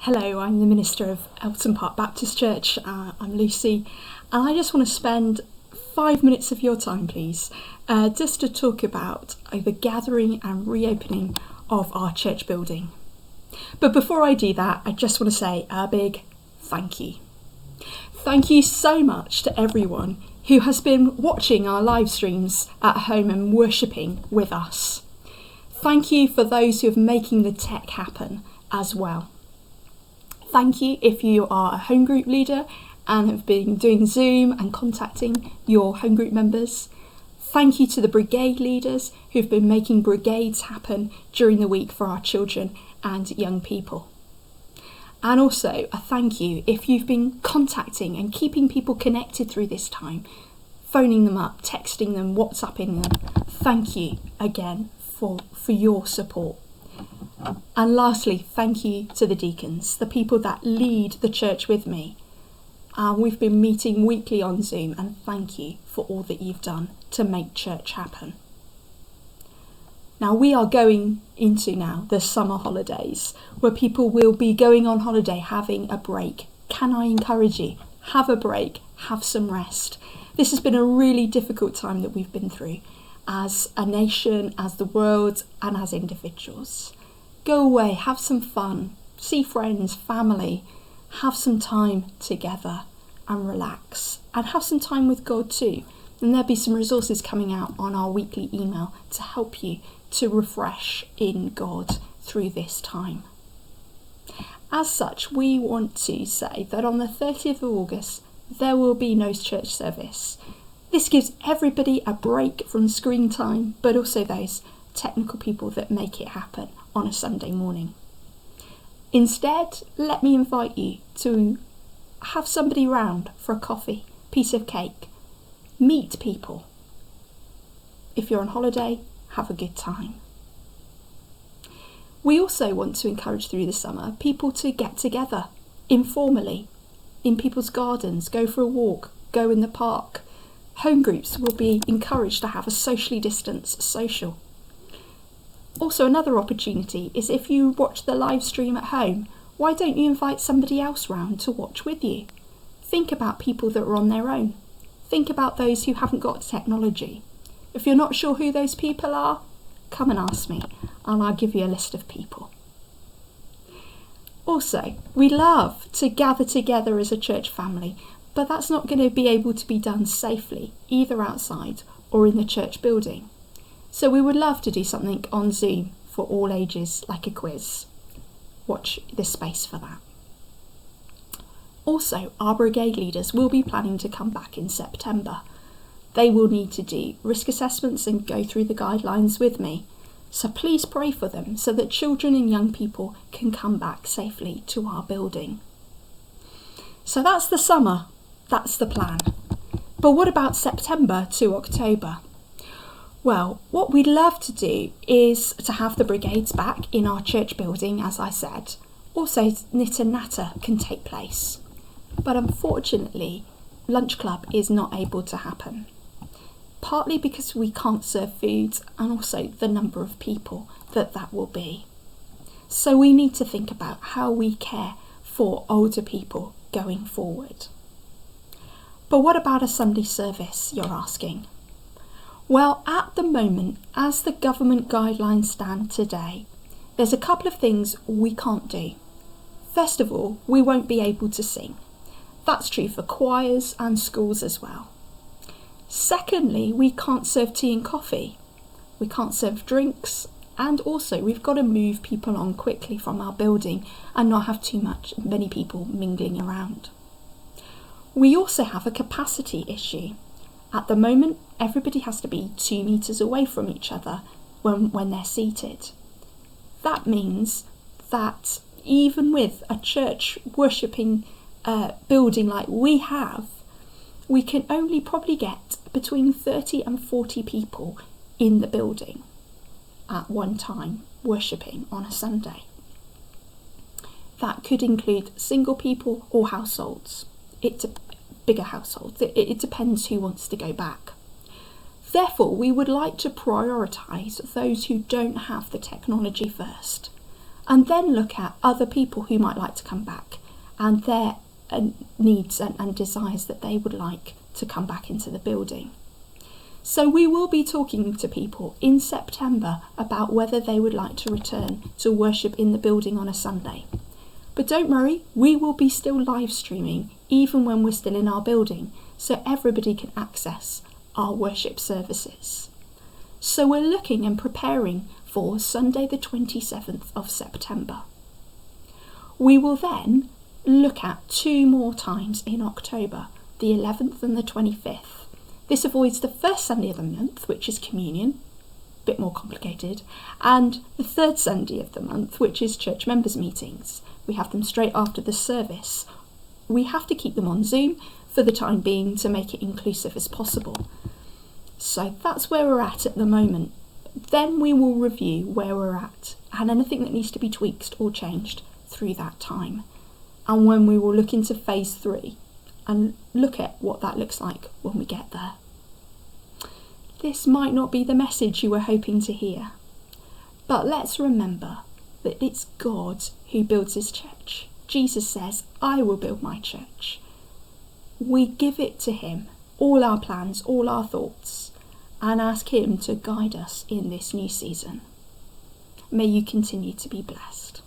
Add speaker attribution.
Speaker 1: Hello, I'm the Minister of Eltham Park Baptist Church. I'm Lucy, and I just want to spend 5 minutes of your time, please, just to talk about the gathering and reopening of our church building. But before I do that, I just want to say a big thank you. Thank you so much to everyone who has been watching our live streams at home and worshipping with us. Thank you for those who are making the tech happen as well. Thank you if you are a home group leader and have been doing Zoom and contacting your home group members. Thank you to the brigade leaders who've been making brigades happen during the week for our children and young people. And also a thank you if you've been contacting and keeping people connected through this time, phoning them up, texting them, WhatsApping them. Thank you again for your support. And lastly, thank you to the deacons, the people that lead the church with me. We've been meeting weekly on Zoom, and thank you for all that you've done to make church happen. Now we are going into the summer holidays, where people will be going on holiday, having a break. Can I encourage you? Have a break, have some rest. This has been a really difficult time that we've been through as a nation, as the world, and as individuals. Go away, have some fun, see friends, family, have some time together and relax, and have some time with God too. And there'll be some resources coming out on our weekly email to help you to refresh in God through this time. As such, we want to say that on the 30th of August, there will be no church service. This gives everybody a break from screen time, but also those technical people that make it happen on a Sunday morning. Instead, let me invite you to have somebody round for a coffee, piece of cake, meet people. If you're on holiday, have a good time. We also want to encourage through the summer people to get together informally in people's gardens, go for a walk, go in the park. Home groups will be encouraged to have a socially distanced social. Also, another opportunity is if you watch the live stream at home, why don't you invite somebody else round to watch with you? Think about people that are on their own. Think about those who haven't got technology. If you're not sure who those people are, come and ask me and I'll give you a list of people. Also, we love to gather together as a church family, but that's not going to be able to be done safely, either outside or in the church building. So we would love to do something on Zoom for all ages, like a quiz. Watch this space for that. Also, our brigade leaders will be planning to come back in September. They will need to do risk assessments and go through the guidelines with me. So please pray for them so that children and young people can come back safely to our building. So that's the summer. That's the plan. But what about September to October? Well, what we'd love to do is to have the brigades back in our church building, as I said. Also, Knit and Natter can take place. But unfortunately, Lunch Club is not able to happen. Partly because we can't serve food, and also the number of people that will be. So we need to think about how we care for older people going forward. But what about a Sunday service, you're asking? Well, at the moment, as the government guidelines stand today, there's a couple of things we can't do. First of all, we won't be able to sing. That's true for choirs and schools as well. Secondly, we can't serve tea and coffee. We can't serve drinks, and also we've got to move people on quickly from our building and not have many people mingling around. We also have a capacity issue. At the moment, everybody has to be 2 metres away from each other when they're seated. That means that even with a church worshipping building like we have, we can only probably get between 30 and 40 people in the building at one time worshipping on a Sunday. That could include single people or households. It's bigger households. It depends who wants to go back. Therefore, we would like to prioritise those who don't have the technology first, and then look at other people who might like to come back and their needs and desires that they would like to come back into the building. So we will be talking to people in September about whether they would like to return to worship in the building on a Sunday. But don't worry, we will be still live streaming even when we're still in our building, so everybody can access our worship services. So we're looking and preparing for Sunday the 27th of September. We will then look at 2 more times in October, the 11th and the 25th. This avoids the first Sunday of the month, which is communion, a bit more complicated, and the third Sunday of the month, which is church members' meetings. We have them straight after the service. We have to keep them on Zoom for the time being to make it inclusive as possible. So that's where we're at the moment. Then we will review where we're at and anything that needs to be tweaked or changed through that time. And when we will look into phase 3 and look at what that looks like when we get there. This might not be the message you were hoping to hear, but let's remember that it's God who builds his church. Jesus says, I will build my church. We give it to him, all our plans, all our thoughts, and ask him to guide us in this new season. May you continue to be blessed.